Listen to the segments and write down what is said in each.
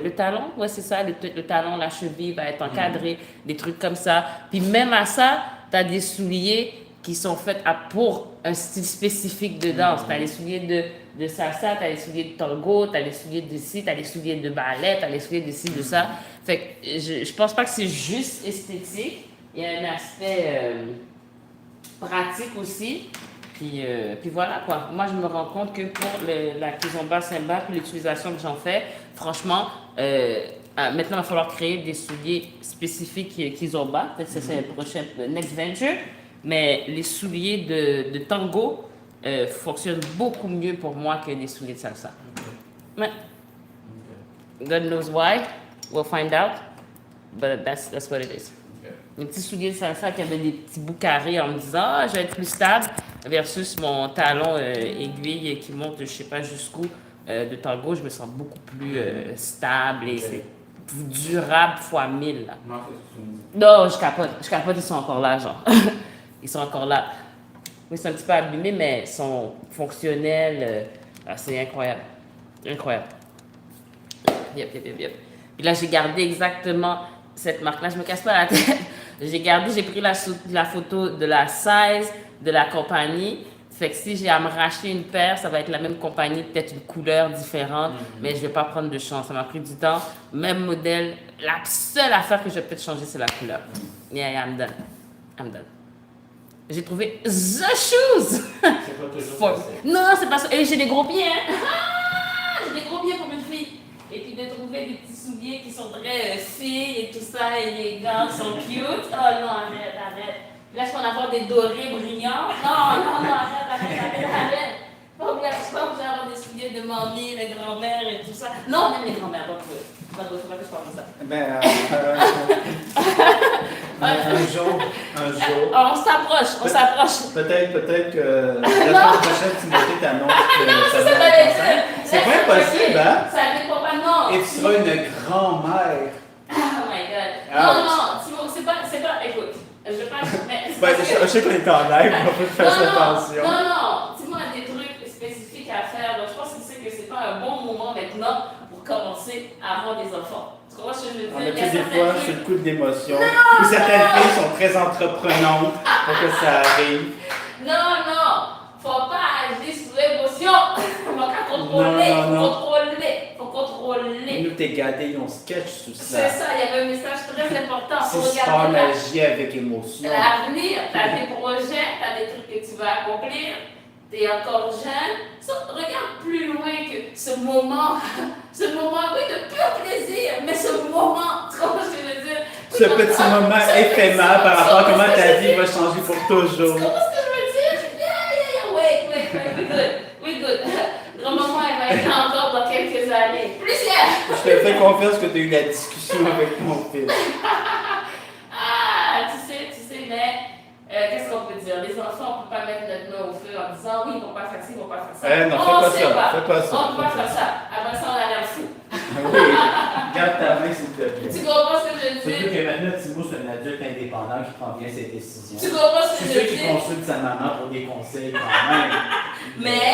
le talon, ouais, c'est ça, le talon, la cheville va être encadrée, des trucs comme ça. Puis même à ça, tu as des souliers qui sont faits pour un style spécifique de danse. Tu as les souliers de salsa, tu as les souliers de tango, tu as les souliers de ci, tu as les souliers de ballet, tu as les souliers de ci, de ça. Fait que je pense pas que c'est juste esthétique. Il y a un aspect pratique aussi. Puis voilà quoi. Moi, je me rends compte que pour la kizomba Simba, puis l'utilisation que j'en fais, franchement, maintenant, il va falloir créer des souliers spécifiques kizomba. Peut-être que c'est un prochain next venture. Mais les souliers de tango fonctionnent beaucoup mieux pour moi que les souliers de salsa. Mais God knows why. We'll find out. But that's what it is. Mes petits souliers de salsa qui avaient des petits bouts carrés en me disant je vais être plus stable versus mon talon aiguille qui monte je sais pas jusqu'où de tango, je me sens beaucoup plus stable et c'est durable fois 1000. Là. Non, je capote, ils sont encore là, genre. Ils sont encore là. Oui, c'est un petit peu abîmés, mais ils sont fonctionnels. C'est incroyable. Incroyable. Yep. Puis là, j'ai gardé exactement cette marque-là. Je me casse pas la tête. J'ai pris la photo de la size de la compagnie. Fait que si j'ai à me racheter une paire, ça va être la même compagnie, peut-être une couleur différente, mais je vais pas prendre de chance. Ça m'a pris du temps. Même modèle. La seule affaire que je vais peut-être changer, c'est la couleur. Yeah, I'm done. J'ai trouvé The Shoes! C'est pas toujours Non, c'est pas ça. Et j'ai des gros pieds, hein? J'ai des gros pieds pour une fille. Et puis de trouver des petits souliers qui sont très filles et tout ça, et les gars sont cute. Oh non, arrête. Là, je peux en avoir des dorés brillants. Non, arrête. Pas obligé d'avoir des souliers de mamie, de grand-mère et tout ça. Non, même les grand-mères, donc faut pas que je parle de ça. Ben, un jour. On s'approche. Peut-être que la semaine prochaine, Timothée t'annonce que ça va être enceinte. C'est pas impossible, hein? Ça dépend pas, non. Et tu seras une grand-mère. Oh my god. Non, Simon, c'est pas, écoute, je vais pas. Je sais qu'on est en live, on peut faire attention. Non, Simon a des trucs spécifiques à faire, donc je pense que c'est pas un bon moment maintenant pour commencer à avoir des enfants. Tu comprends ce que je veux dire? On a des fois, c'est le coup de l'émotion. Ou certaines filles sont très entreprenantes pour que ça arrive. Non, faut pas agir sous l'émotion. Faut contrôler. Nous, t'es gâtés, on sketch tout ça. C'est ça, il y avait un message très important. C'est sport magie avec émotion. L'avenir, t'as des projets, t'as des trucs que tu veux accomplir, t'es encore jeune. Regarde plus loin que ce moment, oui, de pur plaisir, mais ce moment, tu comprends ce que je veux dire? Ce petit moment éphémère par rapport à comment ta vie va changer pour toujours. Tu comprends ce que je veux dire? Yeah, we good. Grand-maman, elle va être là encore dans quelques années. Plusieurs! Je te fais confiance que tu as eu la discussion avec mon fils. Tu sais, mais qu'est-ce qu'on peut dire? Les enfants, on ne peut pas mettre notre main au feu en disant oui, ils ne vont pas faire ci, ils ne vont pas faire ça. Non, fais pas ça. On ne peut pas faire ça. Après ça, on a l'air fou. Oui, garde ta main s'il te plaît. Tu comprends ce que je dis? Surtout que maintenant, Timo, c'est un adulte indépendant qui prend bien ses décisions. Tu comprends ce que je C'est sûr dis? qu'il consulte sa maman pour des conseils quand même. Mais,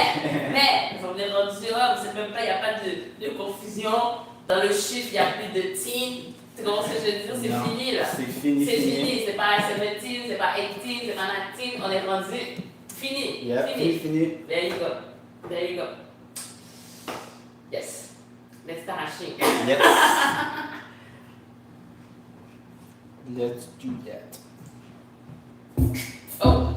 on est rendu là, c'est même pas, il n'y a pas de confusion. Dans le chiffre, il n'y a plus de teen. Tu comprends ce que je veux dire? C'est fini là. C'est fini. C'est pas 17, c'est pas 18, c'est pas 19. On est rendu fini. Yeah, fini. There you go. Yes. Let's start hashing. Yes. Let's do that. Oh.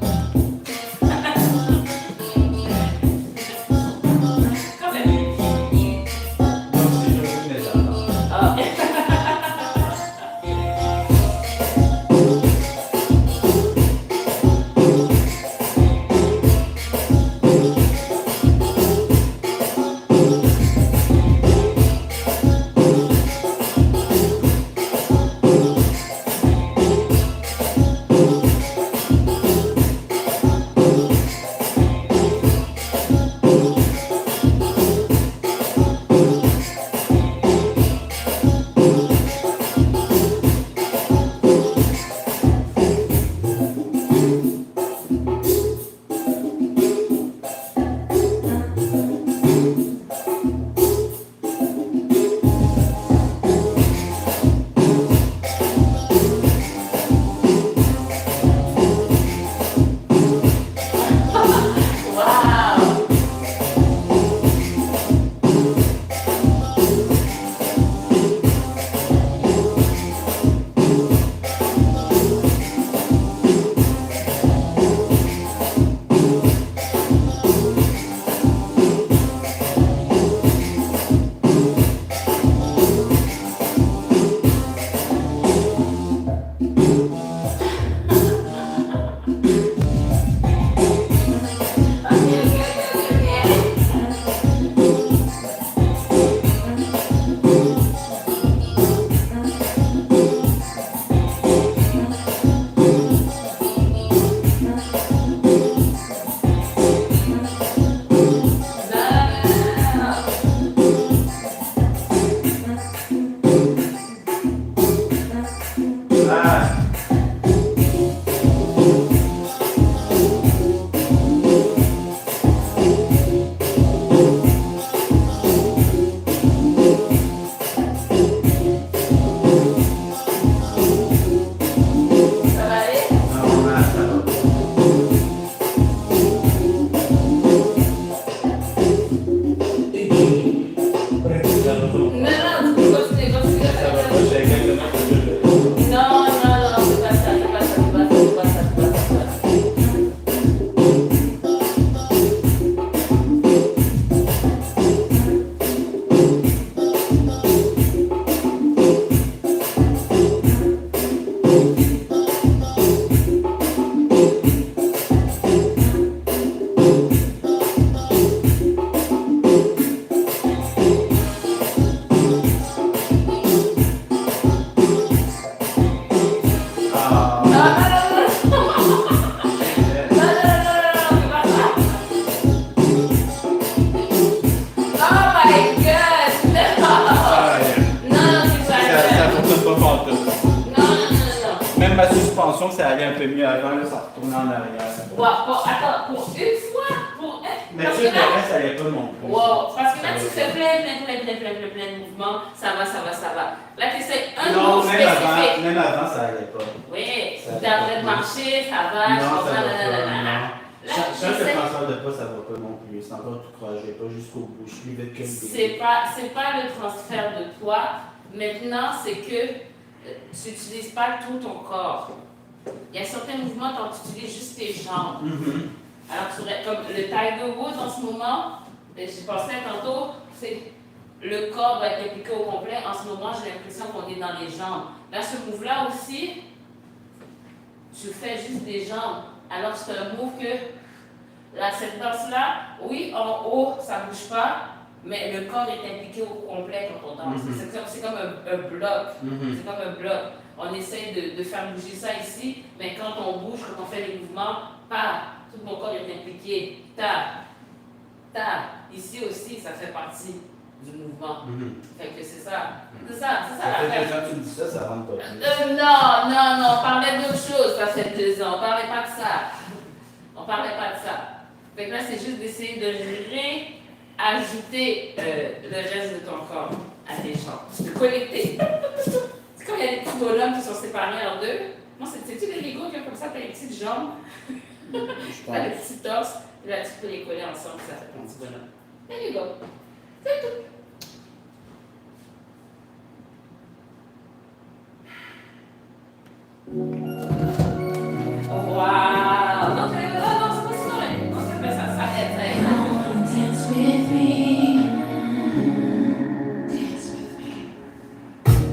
Ah! Ça va aller? Non, ah, ça va. Non, tu peux continuer, continue. Ça va pas, j'ai exactement ce que je veux. Non, non, non, c'est pas ça, c'est pas ça, c'est pas ça, c'est pas ça, c'est pas ça, c'est pas ça. Ah! Non, non, non, non, non, non, c'est pas ça. Oh my God! Ah, ouais. Non, non, c'est pas Ça ça. fonctionne pas fort tout. Non, non, non, non. Même ma suspension, ça allait un peu mieux avant, là, ça retournait en arrière. Wow, bon, attends, pour une fois, pour un. Mais Parce tout que le là, reste, ça allait pas non plus. wow, parce que là, tu fais plein de mouvements, ça va, ça va, ça va. Là, tu essaies un Non, mot spécifique. même avant, ça allait pas. Oui, Ça tu es en train va de pas. marcher, ça va, je Non, comprends, ça va nanana. pas, Là, Chaque j'essaie- transfert de pas, ça va pas non plus. C'est encore tout croche, je vais pas jusqu'au bout. Je suis vite que le c'est pas le transfert de toi. Maintenant, c'est que tu n'utilises pas tout ton corps. Il y a certains mouvements quand tu utilises juste tes jambes. Mhm. Alors, tu aurais, comme le Tiger Woods en ce moment, j'ai pensé tantôt, c'est le corps va être impliqué au complet. En ce moment, j'ai l'impression qu'on est dans les jambes. Là, ce move-là aussi, tu fais juste des jambes. Alors, c'est un move que cette danse-là, oui, en haut, ça ne bouge pas, mais le corps est impliqué au complet quand on danse. Mhm. C'est comme un bloc. Mhm. C'est comme un bloc. On essaie de faire bouger ça ici, mais quand on bouge, quand on fait les mouvements, tout mon corps est impliqué. Ici aussi, ça fait partie du mouvement. Mhm. Fait que c'est ça. C'est ça Ça fait l'affaire. 2 ans que tu me dis ça, ça rentre pas plus. Non, on parlait d'autre chose, ça fait 2 ans. On parlait pas de ça. On parlait pas de ça. Fait que là, c'est juste d'essayer de réajouter le reste de ton corps à tes jambes. De connecter. C'est comme il y a des petits bonhommes qui sont séparés en deux. Moi, c'est-tu des Legos qui ont comme ça, t'as les petites jambes, Je t'as les pense. petits torses, et là, tu peux les coller ensemble, ça fait ton petit bonhomme. There you go. C'est tout. Wow! Non, c'est pas si mauvais. Non, c'est pas ça, ça aide, ça aide. Dance with me. Dance with me.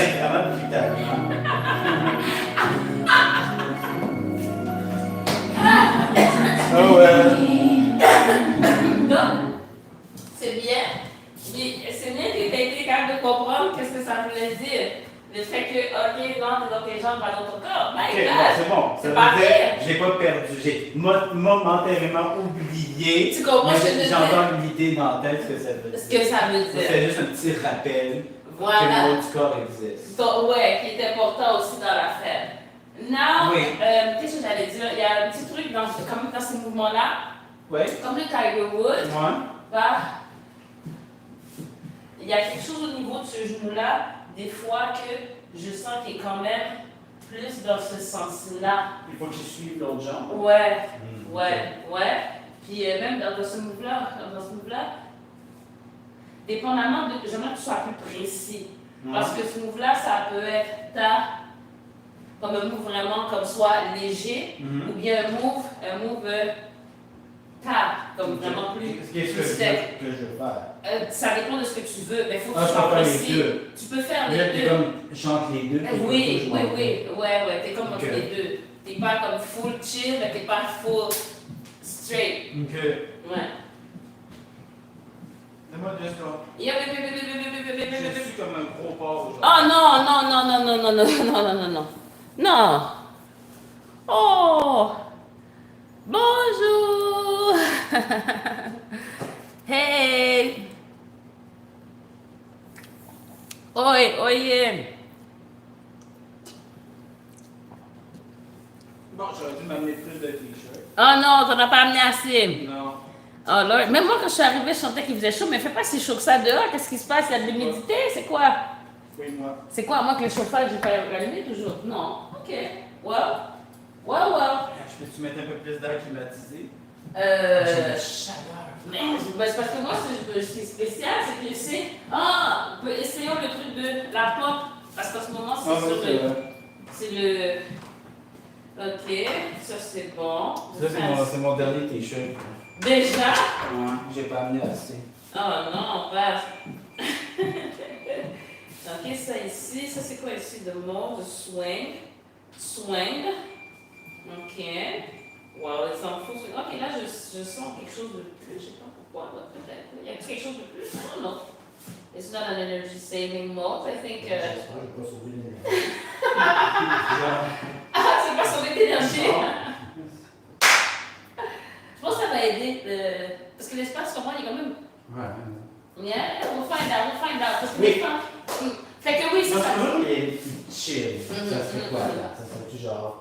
c'est vraiment brutalement. Oh, Donc, c'est bien. C'est bien que tu aies été capable de comprendre qu'est-ce que ça voulait dire. Le fait que, ok, non, t'es dans tes jambes, à l'autre corps. My ok, God! bon, c'est bon. Ça C'est veut pas dire, pire. j'ai pas perdu. J'ai momentanément oublié. Tu comprends mais ce que je veux j'ai dire? encore l'idée dans la tête ce que ça veut dire. Ce que ça veut dire. C'est juste un petit rappel que Voilà. le mot du corps existe. Ouais, qui est important aussi dans l'affaire. Now, Oui. qu'est-ce que j'allais dire? Il y a un petit truc comme dans ces mouvements-là, Oui. comme le Tiger Woods, Moi. bah, il y a quelque chose au niveau de ce genou-là, des fois que je sens qu'il est quand même plus dans ce sens-là. Il faut que je suive l'autre jambe. Ouais, Mm, ouais. Puis même dans ce move-là, dépendamment de, j'aimerais que tu sois plus précis. Ouais. Parce que ce move-là, ça peut être comme un move vraiment comme soit léger, Mhm. ou bien un move comme vraiment plus Qu'est-ce plus sec. que je veux faire? Ça dépend de ce que tu veux, mais il faut que Ah, tu je sois peux faire les précis. deux. Tu peux faire Là, les t'es deux. comme, je chante les deux. puis Oui, je oui, m'en oui, ouais, t'es comme entre Ok. les deux. T'es pas comme full chill, mais t'es pas full straight. vais. Ok. Ouais. Donne-moi deux secondes. Je suis comme un gros porc aujourd'hui. Oh non, non, non, non, non, non, non, non, non, non, non. Non. Oh. Bonjour. Hey. Oi, oye. Bon, j'aurais dû m'amener plus de t-shirts. Oh non, t'en as pas amené assez. Non. Oh Lord. Même moi, quand je suis arrivée, je sentais qu'il faisait chaud, mais il fait pas si chaud que ça dehors. Qu'est-ce qui se passe? Il y a de l'humidité? C'est quoi? Oui, moi. C'est quoi, moi, que le chauffage, j'ai pas allumé toujours? Non. OK. Well. Well, well. Je peux-tu mettre un peu plus d'air climatisé? Chaleur. Mais c'est parce que moi, ce qui est spécial, c'est que c'est. Ah, essayons le truc de la porte. Parce qu'en ce moment, c'est Ah, sur oui, c'est le. vrai. C'est le. Ok, ça c'est bon. Ça, c'est mon dernier t-shirt. Déjà? Ouais, j'ai pas amené assez. Oh non, on passe. Ok, ça ici, ça c'est quoi ici? De mot, de swing. Swing. Ok. Wow, ils s'en foutent. Ok, là je sens quelque chose de plus. Je sais pas pourquoi, peut-être. Il y a quelque chose de plus. I don't know. It's not an energy saving mode. I think. Ah, c'est pas sauver d'énergie. Je pense que ça va aider. Parce que l'espace, comment il est quand même. Ouais. Yeah, we'll find out. Parce que Oui. les femmes. Fait que oui, c'est Non, ça. c'est toujours les chill. Mhm, Ça serait quoi, mhm. là? Ça serait-tu genre...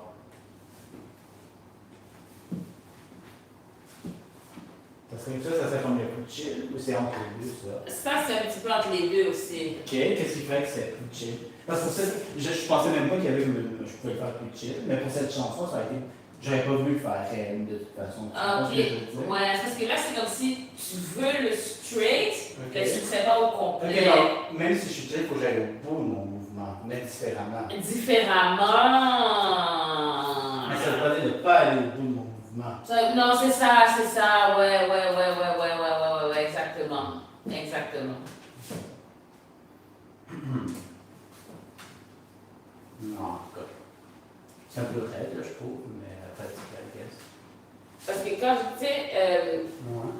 Ça serait comme le plus chill ou c'est entre les deux, ça? Ça, c'est un petit peu entre les deux aussi. Ok, qu'est-ce qui ferait que c'est plus chill? Parce que pour cette, je pensais même pas qu'il y avait je pouvais faire plus chill, mais pour cette chanson, ça a été. J'aurais pas voulu faire M de toute façon. Tu comprends Ok. ce que je veux dire? Ouais, parce que là, c'est comme si tu veux le straight, Ok. mais tu ne le fais pas au Ok, complet. donc, même si je suis chill, il faut que j'aille au bout de mon mouvement, mais différemment. Différemment. Mais ça veut pas dire de pas aller au bout de mon mouvement. Non, c'est ça. Ouais, exactement. Exactement. Non, en tout cas. C'est un peu raide, là, je trouve, mais après, c'est la guess. Parce que quand tu sais, Ouais.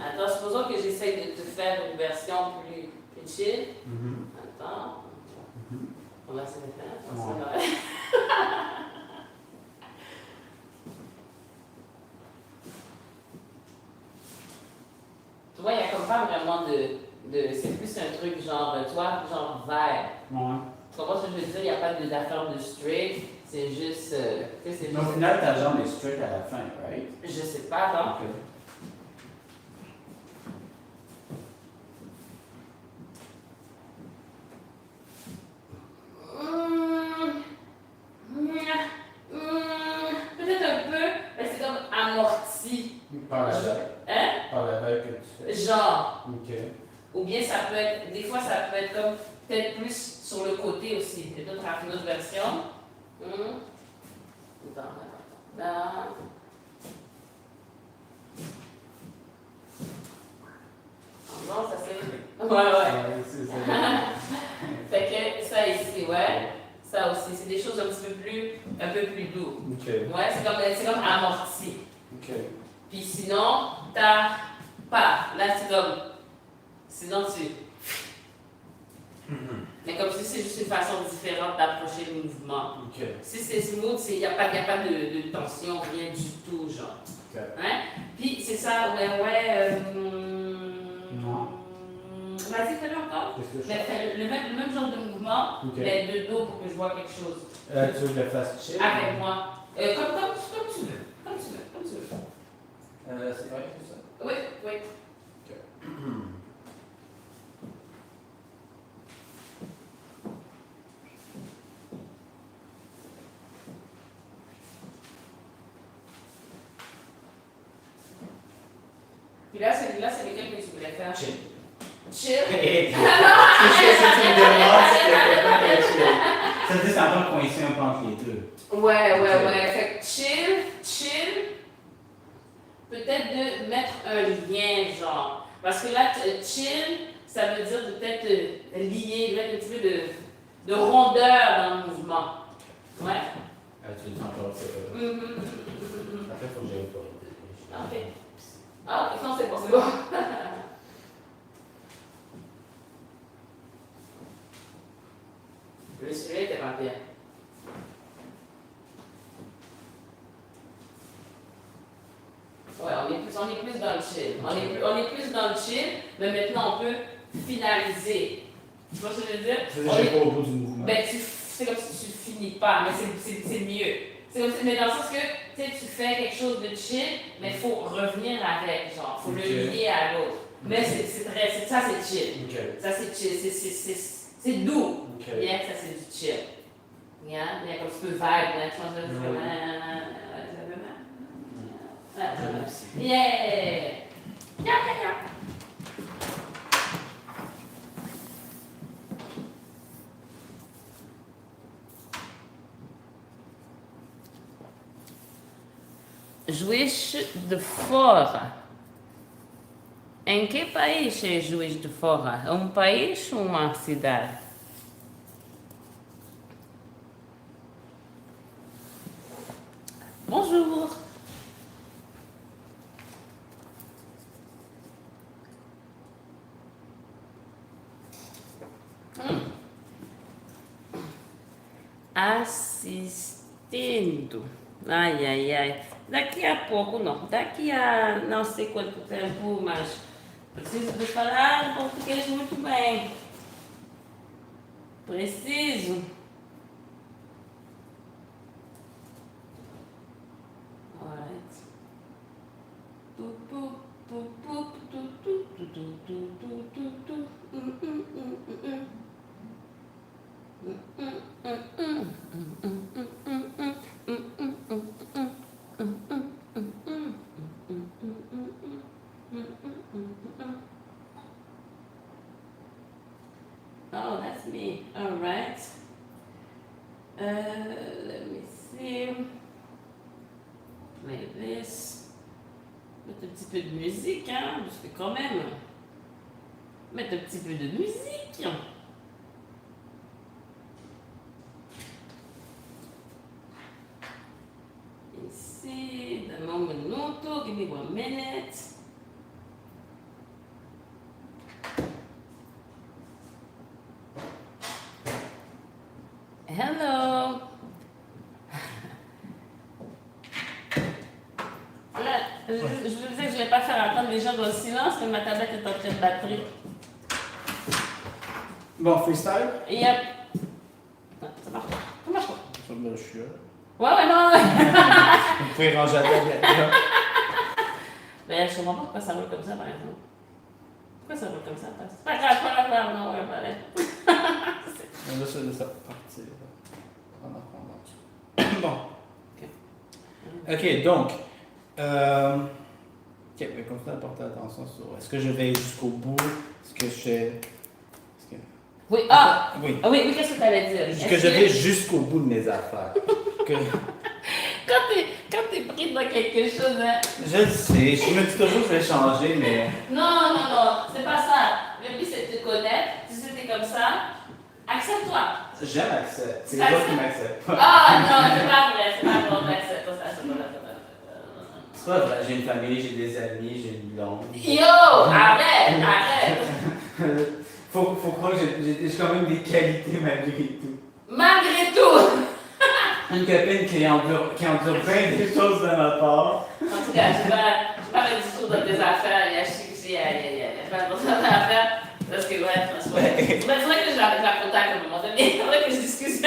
attends, supposons que j'essaye de te faire une version plus chill. Mhm. Attends. Mhm. On va se le faire. Ouais. Tu vois, il n'y a comme pas vraiment c'est plus un truc genre, toi, genre vert. Ouais. Tu comprends ce que je veux dire? Il n'y a pas d'affaire de straight. C'est juste. Tu sais, c'est Mais au juste. final, ta jambe est straight à la fin, right? Je sais pas, attends. Ok. Peut-être un peu, mais c'est comme amorti. Par la veille. Hein? Par la veille que tu fais. Genre. Ok. Ou bien ça peut être, des fois ça peut être comme peut-être plus sur le côté aussi. C'est une autre version. Là. Non, ça c'est. Ouais. C'est ça. Fait que ça ici aussi, ouais. Ça aussi, c'est des choses un peu plus doux. Ok. Ouais, c'est comme amorti. Ok. Puis sinon, t'as pas. Là, c'est comme. Sinon, tu. Mais comme si c'est juste une façon différente d'approcher le mouvement. Ok. Si c'est smooth, il n'y a pas de tension, rien du tout, genre. Ok. Hein? Puis c'est ça, ouais. Non. Vas-y, fais-le encore. Qu'est-ce que je Mais fais? fais le même genre de mouvement, Ok. mais de dos pour que je vois quelque chose. Tu veux que je le fasse chill? Avec moi. Comme tu veux. Comme tu veux. Comme tu veux. C'est correct, c'est ça? Oui, oui. Puis là, c'est lequel que tu voulais faire? Chill. Chill. C'est ça, tu me demandes si c'était pas quelque chose. Ça veut dire que c'est encore coincé un peu entre les deux. Ouais. Fait que chill. Peut-être de mettre un lien, genre. Parce que là, chill, ça veut dire de peut-être lier, mettre un petit peu de rondeur dans le mouvement. Ouais. Tu le sens encore, c'est pas. Après, il faut que j'aille pas. Ok. Ah, ok, non, c'est bon. Le soleil était pas bien. Ouais, on est plus dans le chill. On est plus dans le chill, mais maintenant on peut finaliser. Tu vois ce que je veux dire? C'est déjà pas au bout du mouvement. Ben, c'est comme si tu ne finis pas, mais c'est mieux. C'est comme si, mais dans le sens que tu fais quelque chose de chill, mais il faut revenir avec, genre, il faut Ok. le lier à l'autre. Mais ça c'est chill. Ok. Ça c'est chill, c'est doux. Ok. Bien que ça c'est du chill. Bien comme tu peux vibe, là, tu vois, c'est comme. Yeah! Juiz de Fora. Em que país é Juiz de Fora? É um país ou uma cidade? Bonjour. Assistindo. Ai. Daqui a pouco não. Daqui a não sei quanto tempo, mas preciso de falar português muito bem. Preciso. Alright. Oh, that's me. All right. Let me see. Play this. Mettre un petit peu de musique, hein, parce que quand même. Mettre un petit peu de musique. Ici, donne-moi un minuto, give me 1 minute. Hello. Là, je vous disais que je ne vais pas faire attendre les gens dans le silence, mais ma tablette est en train de batterie. Bon, freestyle? Yep. Non, ça marche pas. Ça marche pas. Sur le chien. Ouais, non. Vous pouvez ranger la table. Mais je comprends pas pourquoi ça roule comme ça, par exemple. Pourquoi ça roule comme ça? C'est pas grave, non, ouais, pas Laisse ça partir. Bon. Ok, donc. Ok, mais continue à porter attention sur. Est-ce que je vais jusqu'au bout? Est-ce que je fais. Oui, Oui. ah oui, qu'est-ce que tu allais dire? Est-ce que je vais jusqu'au bout de mes affaires? Que... Quand t'es pris dans quelque chose, hein? Je le sais, je me dis toujours que je vais changer, mais. Non, c'est pas ça. Le but c'est de te connaître. Tu sais, t'es comme ça. Accepte-toi. J'aime accepter. C'est les autres qui m'acceptent. Ah non, c'est pas vrai, c'est pas vrai, accepte ça, c'est pas vrai. C'est pas vrai, j'ai une famille, j'ai des amis, j'ai une blonde. Yo, arrête. Faut croire que j'ai quand même des qualités malgré tout. Malgré tout. Une copine qui endure bien des choses de ma part. En tout cas, je vais pas le discours dans tes affaires, il y a chichi, il y a pas de choses à faire. Parce que, ouais, franchement. Mais il faudrait que je la contacte à un moment donné. Il faudrait que je discute.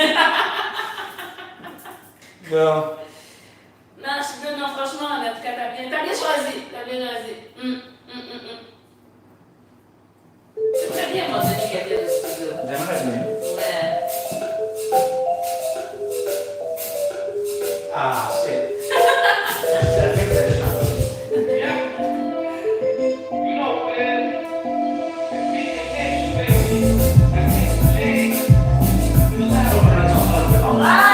Bon. Non, franchement, en tout cas, t'as bien choisi. C'est très bien, mon Denis, qui a bien de ce studio. J'aimerais bien. Ouais. Ah, shit. Ça fait que ça change. That's what I'm talking about.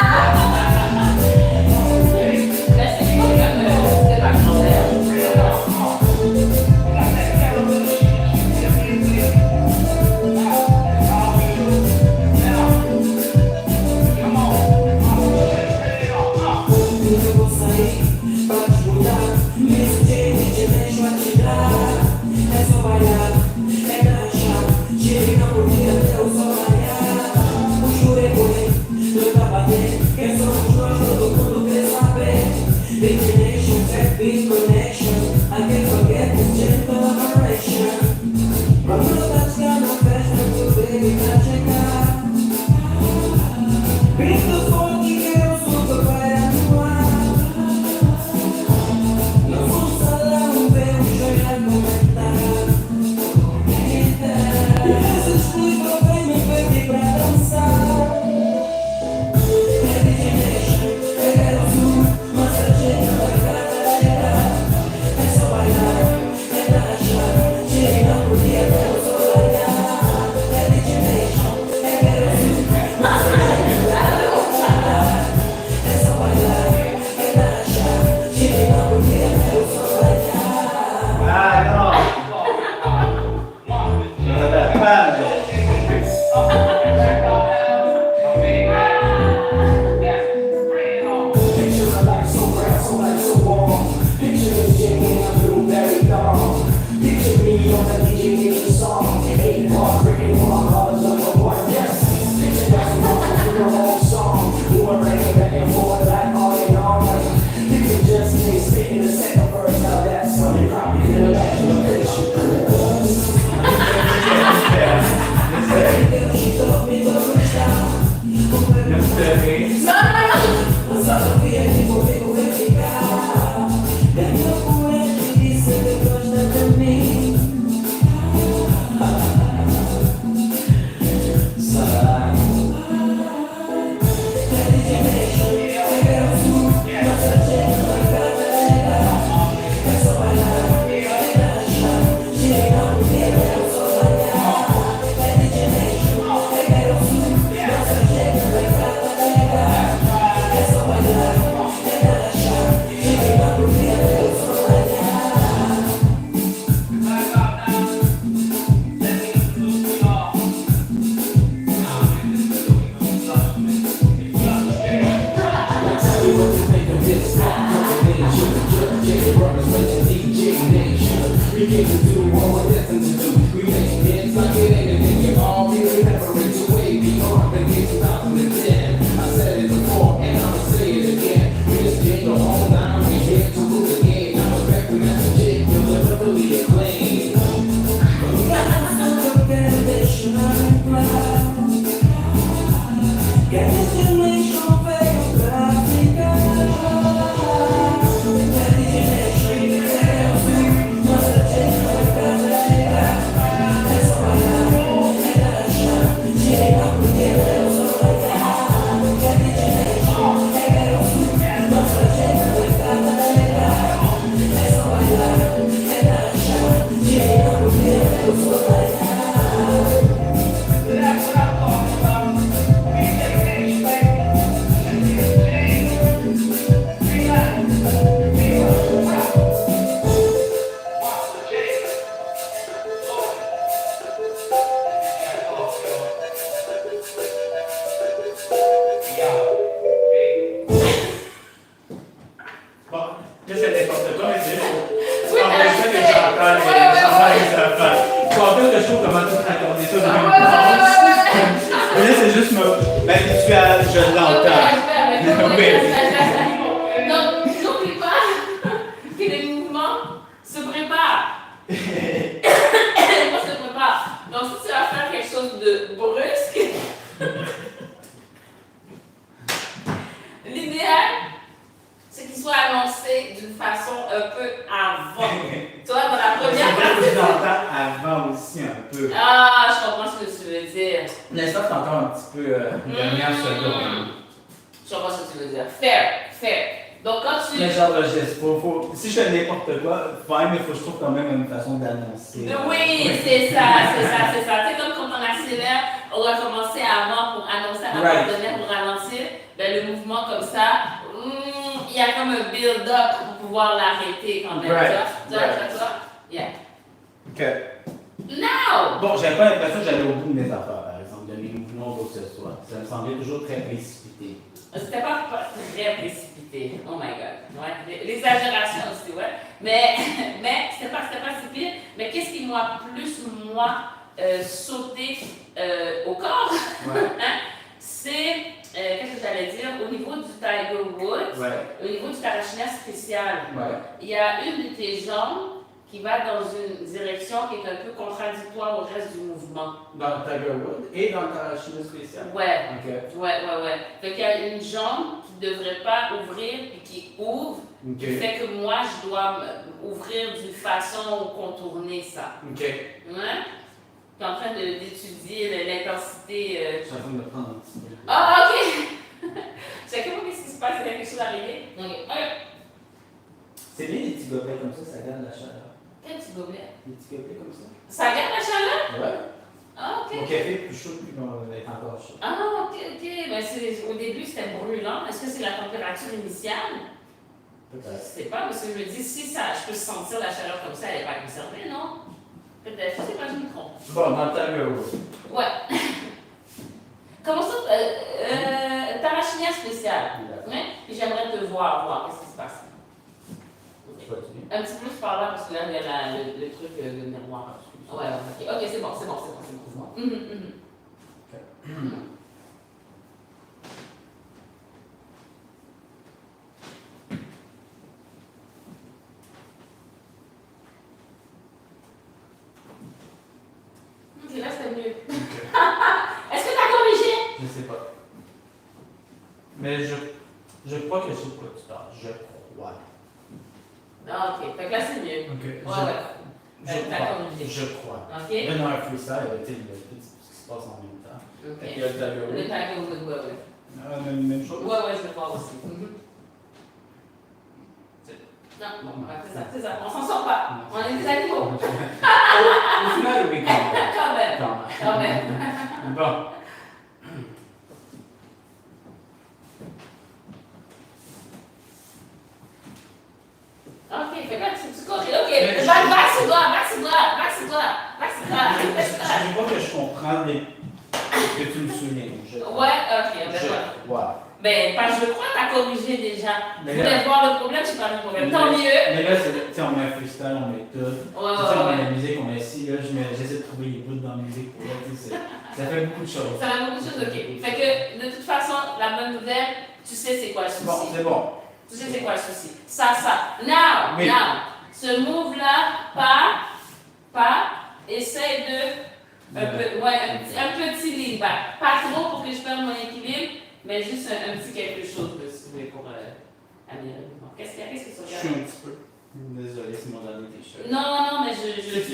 Ben, je l'entends. Donc, n'oublie pas que les mouvements se préparent. Moi, je se prépare. Donc, si tu vas faire quelque chose de brusque, l'idéal, c'est qu'il soit annoncé d'une façon un peu avant. Tu vois, dans la première partie. Je l'entends avant aussi un peu. Ah, je comprends ce que tu veux dire. N'est-ce pas, c'est encore un petit peu dernière seconde. Je comprends ce que tu veux dire. Fair. Donc, quand tu. Mais genre, si je fais n'importe quoi, fine, mais il faut que je trouve quand même une façon d'annoncer. Oui, c'est ça. C'est comme quand on accélère, on va commencer avant pour annoncer à un partenaire pour ralentir. Ben, le mouvement comme ça, il y a comme un build-up pour pouvoir l'arrêter quand même. Tu vois? Yeah. Ok. Now! Bon, j'avais pas l'impression que j'allais au bout de mes affaires, par exemple, de mes mouvements ou quoi que ce soit. Ça me semblait toujours très précipité. C'était pas très précipité. Oh my god. Ouais. L'exagération aussi, ouais. Mais c'était pas si pire. Mais qu'est-ce qui m'a plus, sauté au corps? Ouais. Hein? C'est, qu'est-ce que j'allais dire? Au niveau du Tiger Woods, au niveau du parachute spécial, il y a une de tes jambes qui va dans une direction qui est un peu contradictoire au reste du mouvement. Dans le Tiger Woods et dans le parachute spécial? Ouais. Ok. Ouais. Fait qu'il y a une jambe qui ne devrait pas ouvrir puis qui ouvre. Ok. Qui fait que moi, je dois ouvrir d'une façon ou contourner ça. Ok. Ouais? Je suis en train d'étudier l'intensité. Je suis en train de me prendre un petit peu. Ah, ok! Je sais pas qu'est-ce qui se passe, il y a quelque chose arrivé. Ok. C'est bien les petits gobelets comme ça garde la chaleur. Quel petit gobelet? Les petits gobelets comme ça? Ça garde la chaleur? Ouais. Ah, ok. Mon café est plus chaud, plus on va être encore chaud. Ah, ok. Ben, au début, c'était brûlant. Est-ce que c'est la température initiale? Je Peut-être. sais pas, parce que je me dis, si ça, je peux sentir la chaleur comme ça, elle n'est pas conservée, non? Peut-être, je sais pas, je me trompe. Bon, dans le Tiger Woods. Ouais. Comment ça, parachinière spéciale? Ouais? Puis j'aimerais te voir, qu'est-ce qui se passe? Tu continues? Un petit peu plus par là, parce que là, il y a le truc de miroir. Ouais, ok, c'est bon. Ok, là, c'est mieux. Est-ce que tu as corrigé? Je sais pas. Mais je crois que je sais de quoi tu parles. Je crois. Ah, ok. Fait que là, c'est mieux. Ok. Je crois. Ok. Mais dans un freestyle, tu sais, tout ce qui se passe en même temps. Ok. Fait qu'il y a le Tiger Le Woods. Tiger Woods, ouais. Même chose? Ouais, je le vois aussi. Non, c'est ça. On s'en sort pas. On est des animaux. Au final, oui, Quand même. Bon. Ok, fait que là, tu corriges. Ok, max toi. Je crois que je comprends que tu me souviens. Ouais, ok, Je crois. Ben, parce que je crois que t'as corrigé déjà. Mais Tu voulais voir le problème, j'ai pas le problème. Tant mieux. Mais là, tu sais, on met un freestyle, on met tout. Ouais. On met la musique, on met ci, là, j'essaie de trouver les bouts dans la musique pour là, tu sais, ça fait beaucoup de choses. Ça va beaucoup de choses, ok. Fait que, de toute façon, la bonne nouvelle, tu sais c'est quoi le souci. Bon, c'est bon. Tu sais c'est quoi le souci. Ça. Now, Oui. ce move-là, essaye de, un petit lean back. Pas trop pour que je perde mon équilibre, mais juste un petit quelque chose de soulever pour améliorer le mouvement. Qu'est-ce que ça Je suis un petit peu. Désolé, c'est mon dernier t-shirt. Non, mais je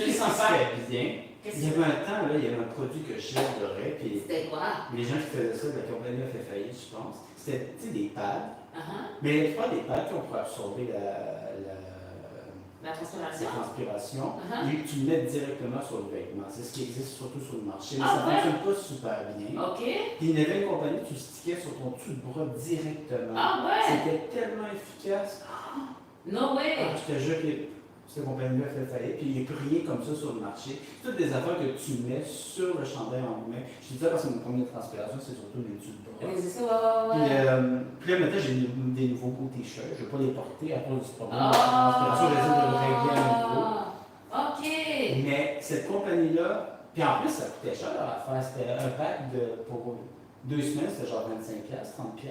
le sens pas. Bien. Il y avait un temps, là, il y avait un produit que j'adorais, puis C'était quoi? les gens qui faisaient ça, la compagnie a fait faillite, je pense. C'était, tu sais, des pads. Uh-huh. Mais il y a pas des pads qui ont pour absorber La transpiration. et tu le mets directement sur le vêtement. C'est ce qui existe surtout sur le marché, mais Ah, ça ne fonctionne pas super bien. Ok. Puis il y avait une compagnie, tu le stickais sur ton dessus de bras directement. Ah ouais. C'était tellement efficace. No way. Je te jure que cette compagnie-là fait faillite, puis il n'y a plus rien comme ça sur le marché. Toutes des affaires que tu mets sur le chandail en main. Je dis ça parce que mon premier de transpiration, c'est surtout les dessus de bras. C'est ça, ouais. Puis là, maintenant, j'ai des nouveaux beaux t-shirts. Je ne vais pas les porter à cause du problème Ah. de transpiration. J'essaie de le régler à nouveau. Ok. Mais cette compagnie-là, puis en plus, ça coûtait cher à faire. C'était un pack pour 2 semaines, c'était genre 25$, 30$.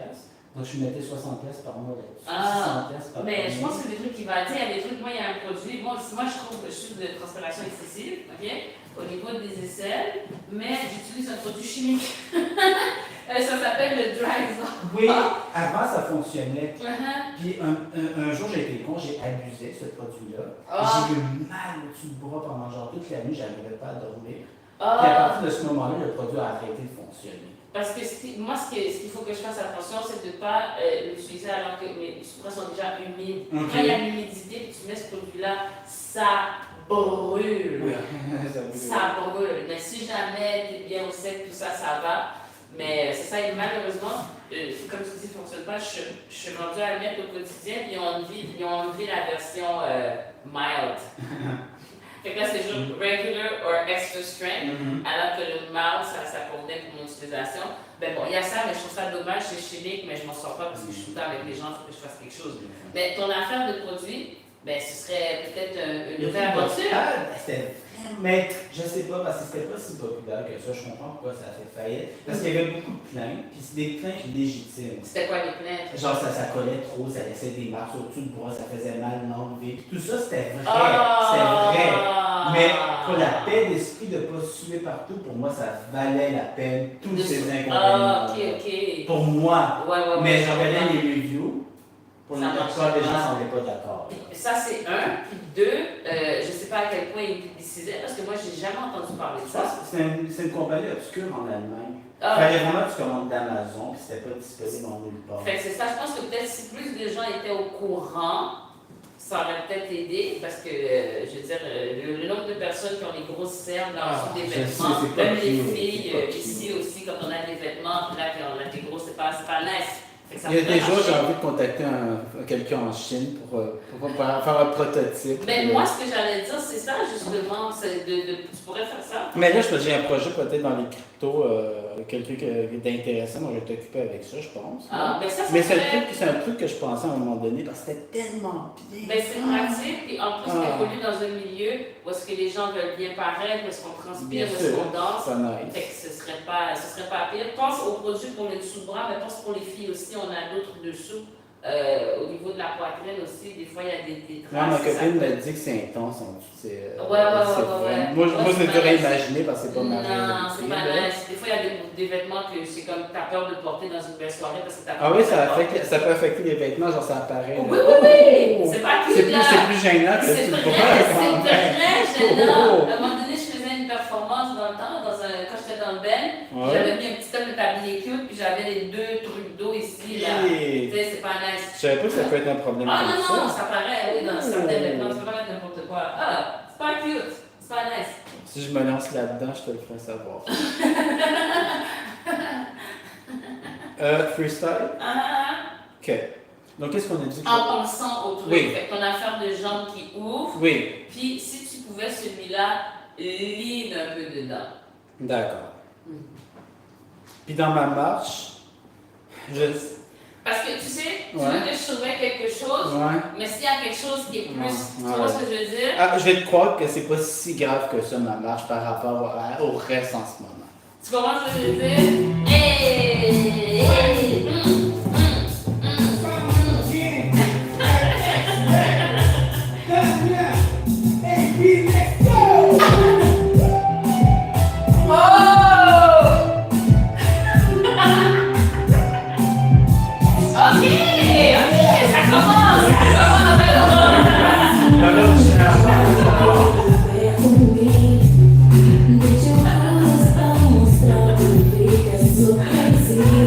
Donc, je mettais 60$ par mois là-dessus. Ah, 60$ par mais je mois. pense que des trucs qui valent, tu sais, il y a des trucs, moi, il y a un produit, moi, je trouve que je suis de transpiration excessive, ok, au niveau des aisselles, mais j'utilise un produit chimique. Ça s'appelle le Dry Zone. Oui, avant, ça fonctionnait. Uh-huh. Puis un jour, j'ai été con, j'ai abusé de ce produit-là. Ah. J'ai eu mal au-dessus du bras pendant genre toute la nuit, j'arrivais pas à dormir. Puis à Ah, partir de ce moment-là, le produit a arrêté de fonctionner. parce que moi, ce qu'il faut que je fasse attention, c'est de ne pas l'utiliser alors que mes bras sont déjà humides. Ok. Quand il y a l'humidité et tu mets ce produit-là, ça brûle. Ça brûle. Mais si jamais tu es bien au sec, tout ça, ça va. Mais c'est ça, et malheureusement, comme tu dis, ça ne fonctionne pas. Je suis rendue à le mettre au quotidien, puis ils ont enlevé la version mild. Fait que là, c'est juste regular or extra strength, alors que le mild, ça convenait pour mon utilisation. Ben bon, il y a ça, mais je trouve ça dommage, c'est chimique, mais je m'en sors pas parce que je suis tout le temps avec les gens, il faut que je fasse quelque chose. Mais ton affaire de produit, ben ce serait peut-être une nouvelle aventure. Mais je sais pas, parce que c'était pas si populaire que ça. Je comprends pourquoi ça a fait faillite. Parce qu'il y avait beaucoup de plaintes, puis c'est des plaintes légitimes. C'était quoi les plaintes? Genre, ça collait trop, ça laissait des marques au-dessus du bras, ça faisait mal l'enlever. Tout ça, c'était vrai. C'était vrai. Mais pour la paix d'esprit de ne pas suer partout, pour moi, ça valait la peine, tous ces inconvénients. Ah, ok. Pour moi. Ouais. Mais je regardais les reviews, pour la Ça marche plupart des gens pas. ne semblaient pas d'accord. Ça, c'est un. Puis deux, je sais pas à quel point ils publicisaient, parce que moi, j'ai jamais entendu parler de ça. C'est une compagnie obscure en Allemagne. Ah. Fallait vraiment que tu commandes d'Amazon, puis c'était pas disponible en nulle part. Fait que c'est ça, je pense que peut-être si plus de gens étaient au courant, ça aurait peut-être aidé, parce que, je veux dire, le nombre de personnes qui ont les grosses cernes dans le des je sais, vêtements, c'est pas même les cute, filles, c'est pas ici aussi, quand on a des vêtements, puis là, qu'on a des gros, c'est pas nice. Fait que ça Il y a pourrait des jours, marcher. j'ai envie de contacter quelqu'un en Chine pour faire un prototype. Mais moi, ce que j'allais dire, c'est ça, justement, c'est tu pourrais faire ça. Mais là, j'ai un projet peut-être dans les cryptos, quelqu'un qui est intéressant, donc je vais t'occuper avec ça, je pense. Ah, ben ça Mais c'est pourrait- un truc que je pensais à un moment donné, parce que c'était tellement bien. Ben, c'est pratique, puis en plus, Ah. évolue dans un milieu où est-ce que les gens veulent bien paraître, où est-ce qu'on transpire, Bien où est-ce sûr, qu'on danse. c'est nice. Fait que ce serait pas pire. Pense aux produits pour le sous-bras, mais pense pour les filles aussi, on a d'autres dessous. Au niveau de la poitrine aussi, des fois, il y a des Ouais, ma traces. ça copine peut- m'a dit que c'est intense en dessous. Ouais. Moi, Ouais, c'est c'est dur à pas nice. imaginer parce que c'est pas ma Non, réalité, c'est pas là. nice. Des fois, il y a des vêtements que c'est comme t'as peur de porter dans une belle soirée parce que t'as Ah peur oui, de ça porter. peut affecter les vêtements, genre ça apparaît. Oui, là. oui. C'est pas cute, là. C'est plus gênant que C'est tu le très vois. gênant. À un moment donné, je faisais une performance dans le temps, quand j'étais dans le Ben, Ouais. j'avais mis un petit homme de tablier cute, puis j'avais les deux trucs d'eau ici, là. Hey. Tu sais, c'est pas nice. Je savais pas que ça peut être un problème Ah comme non, non, ça. ça paraît, oui, dans certains vêtements, tu peux pas mettre n'importe quoi. Ah, c'est pas cute, c'est pas nice. Si je me lance là-dedans, je te le ferai savoir. Freestyle? Ah, Ok. Donc, qu'est-ce qu'on a dit? en pensant au truc, Oui. fait ton affaire de jambes qui ouvre, Oui, puis si tu pouvais celui-là, lean un peu dedans. d'accord. Puis dans ma marche, Parce que tu sais, tu Ouais. veux que je surveille quelque chose, Ouais. mais s'il y a quelque chose qui est plus. Ouais, Tu ouais. vois ce que je veux dire? Ah, je vais te croire que c'est pas si grave que ça, ma marche, par rapport au reste en ce moment. Tu comprends ce que je veux dire? Hey! Deixa eu mostrar, tu fica so crazy.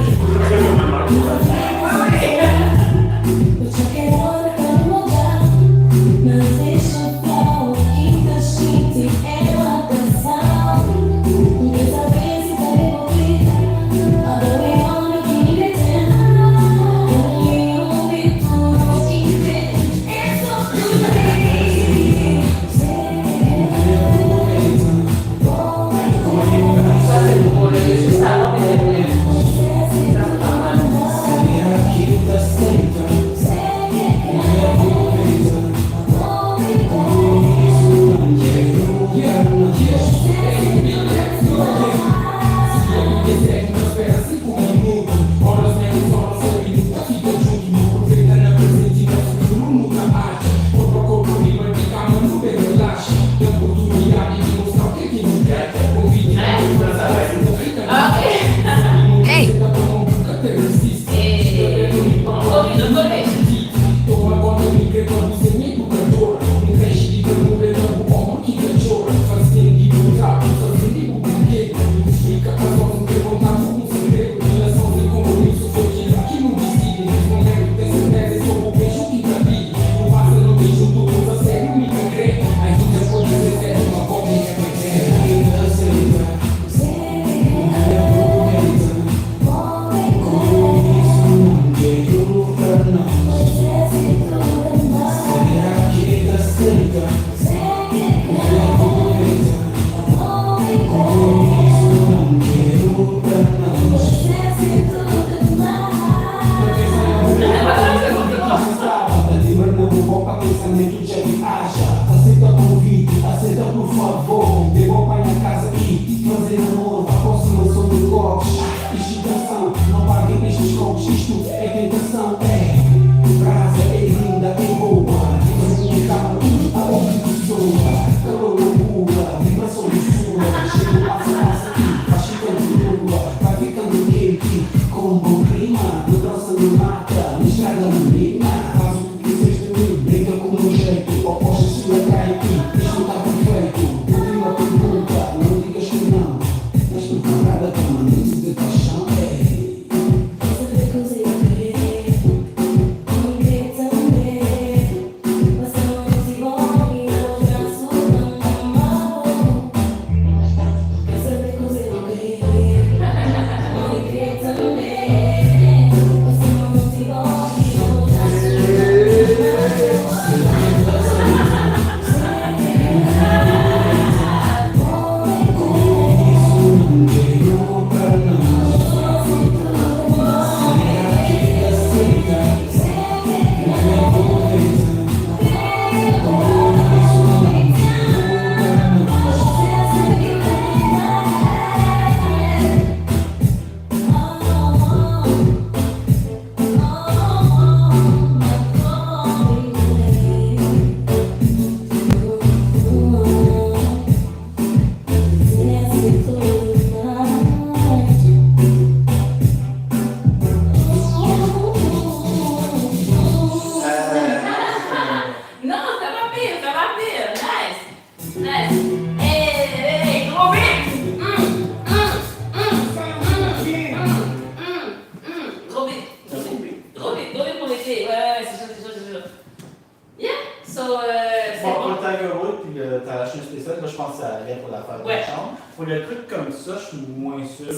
Pour le truc comme ça, je suis moins sûr que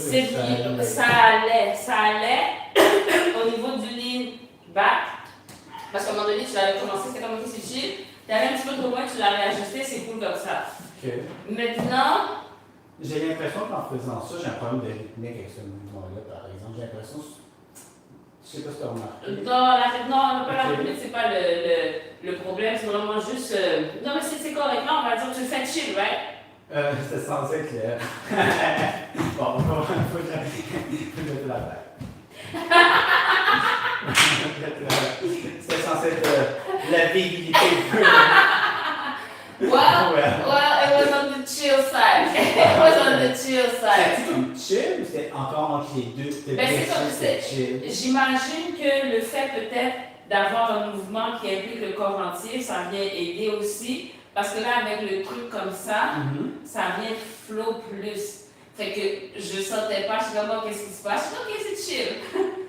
ça allait au niveau du lean back. Parce qu'à un moment donné, tu l'avais commencé, c'était comme si c'est chill. Tu avais un petit peu trop loin, tu l'as réajusté, c'est cool comme ça. Okay. Maintenant, j'ai l'impression qu'en faisant ça, j'ai un problème de rythmique avec ce mouvement-là, par exemple. J'ai l'impression, je sais pas si tu as remarqué. Non, pas la rythmique, c'est pas le problème, c'est vraiment juste. Non, mais c'est correct, là, on va dire que tu le fais chill, right? C'était censé être clair. Bon, faut que je la tête. C'était censé être la virilité. Well, it was on the chill side. C'était comme chill ou c'était encore entre les deux? Ben, c'est comme c'est. J'imagine que le fait peut-être d'avoir un mouvement qui implique le corps entier, ça vient aider aussi. Parce que là, avec le truc comme ça, ça vient flow plus. Fait que je sentais pas, je suis comme, qu'est-ce qui se passe? Je suis ok, c'est chill.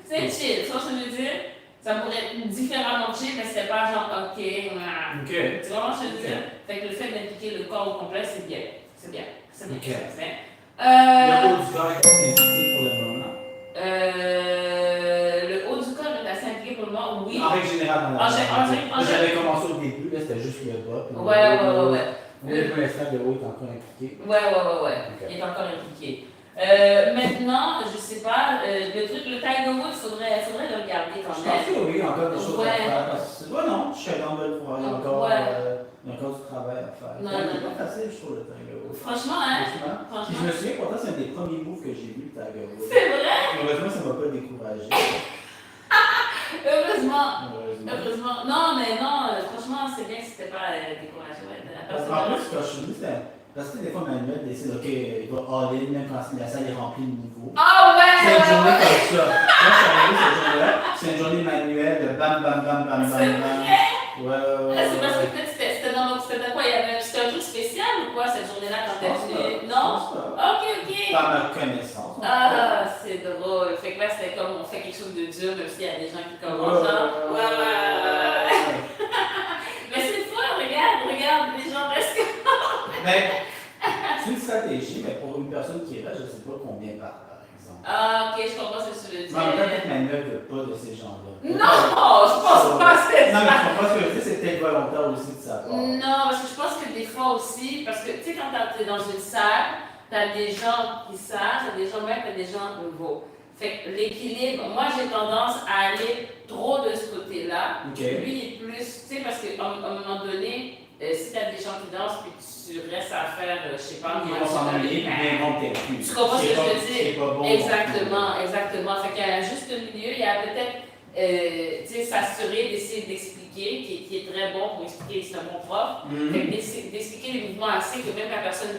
C'est chill. Tu vois ce que je veux dire? Ça pourrait être différemment chill, mais c'était pas genre, ok. Tu vois ce que je veux dire? Fait que le fait d'impliquer le corps au complet, c'est bien. C'est bien. C'est bien. Okay. C'est bien. Le haut du corps est assez impliqué pour le moment. Le haut du corps est assez impliqué pour le moment, oui. En règle générale, dans la En j'avais commencé au début, là, c'était juste le bas. Ouais. Pour l'instant, le haut est encore impliqué. Ouais. Okay. Il est encore impliqué. Maintenant, je sais pas, le truc, le Tiger Woods, faudrait le regarder quand Je même. pense que oui, encore des choses Ouais. à faire. Non, je suis dans de le voir. Il y a encore, il y a encore du travail à faire. C'est pas facile, je trouve, le Tiger Woods. Franchement, hein? Puis je me souviens, pourtant, c'est un des premiers moves que j'ai vu, le Tiger Woods. C'est vrai? Heureusement, ça m'a pas découragé. Heureusement. Non, mais non, franchement, c'est bien que c'était pas découragé. En plus, quand je suis venu, parce que des fois, Manuel décide, OK, il va all-in, même quand la salle est remplie de nouveaux. Ah ouais! C'est une journée comme ça. Moi, je suis arrivé cette journée-là, c'est une journée manuelle de bam, bam, bam, bam, bam, bam. Ouais. C'est parce que peut-être c'était quoi? C'était un truc spécial ou quoi cette journée-là quand t'es venu? Non? Ok. Par ma connaissance. Ah, c'est drôle. Fait que là, c'était comme on fait quelque chose de dur, même s'il y a des gens qui commencent. Ouais. Mais c'est le fun, regarde, les gens restent comme. Mais c'est une stratégie, mais pour une personne qui est là, je ne sais pas combien par exemple. Ah, ok, je comprends ce que tu veux dire. Mais en même temps, peut-être Manuel ne veut pas de ces gens-là. Non, je pense pas que c'est ça. Non, mais je comprends ce que je veux dire, c'est peut-être volontaire aussi de sa part. Non, parce que je pense que des fois aussi, parce que tu sais, quand t'es dans une salle, t'as des gens qui savent, t'as des gens même, t'as des gens nouveaux. Fait que l'équilibre, moi j'ai tendance à aller trop de ce côté-là. Okay. Lui il est plus, tu sais, parce qu'à un moment donné, si tu as des gens qui dansent puis tu restes à faire, je sais pas, Ils vont s'ennuyer, puis ils vont peut-être plus. tu comprends ce que je veux dire? C'est pas bon. Exactement, exactement. Fait qu'il y a un juste milieu, il y a peut-être, tu sais, s'assurer d'essayer d'expliquer, qui est très bon pour expliquer, c'est un bon prof. Fait que d'expliquer les mouvements assez que même la personne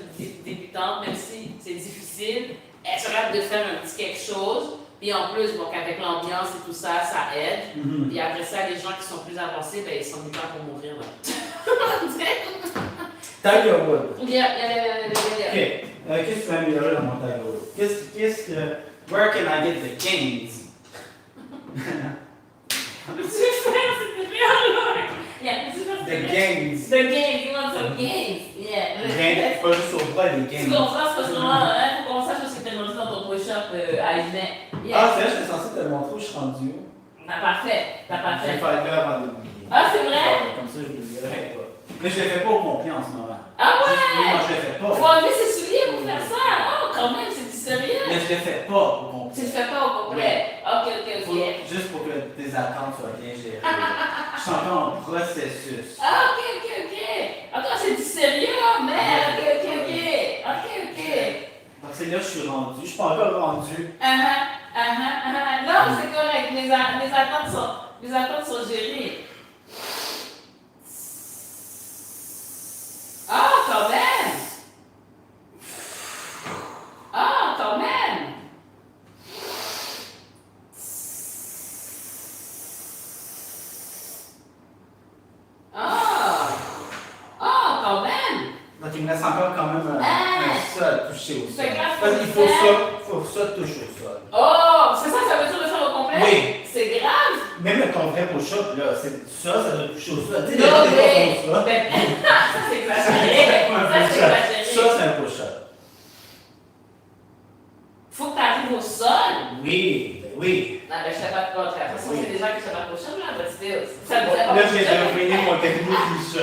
débutante, même si c'est difficile, elle est capable de faire un petit quelque chose. Puis en plus, bon, qu'avec l'ambiance et tout ça, ça aide. Puis après ça, les gens qui sont plus avancés, ben, ils sont du temps pour mourir. Là. Tiger Woods. Ok, Qu'est-ce que tu vas améliorer dans mon Tiger Woods? Qu'est-ce que. Where can I get the gains? The gains. The games, you want some games? Yeah. Gains, pas juste au bras, les Tu gains. comprends ce que hein? Faut qu'on sache ce que t'es rendu dans ton push-up à une main. Yeah. Ah, c'est vrai, j'étais censé te le montrer où je suis rendu. T'as pas fait. T'as pas Je vais fait. faire là avant d'oublier. Ah, c'est vrai? Comme ça, je ne l'oublierai pas. Mais je le fais pas au complet en ce moment. Ah ouais? Moi, je le fais pas. Faut enlever ses souliers pour faire ça. Oh, quand même, c'est du sérieux. Mais je le fais pas au complet. Tu le fais pas au complet. Ok. Juste pour que tes attentes soient bien gérées. Je suis encore en processus. Ah, ok. Attends, c'est du sérieux, hein, merde. Ok. Parce que là, je suis rendu. Je suis pas encore rendu. Non, c'est correct. Mes attentes sont gérées. Ah, quand même. Quand même. Donc, il me reste encore quand même un sol à toucher au sol. Fait que là, Parce qu'il faut ça touche au sol. Oh, c'est ça, ça veut dire le faire au complet? Oui. C'est grave. Même ton vrai push-up, là, ça doit toucher au sol. Tu sais, Non, les gens, mais. des fois, font ça. Ça, c'est exagéré. Ça, c'est un push-up. Faut que tu arrives au sol. Oui. Non, mais je sais pas de quoi faire. De toute façon, c'est des gens qui se battent au sol, là, but still. Ça me Là, j'ai terminé mon technique du sol.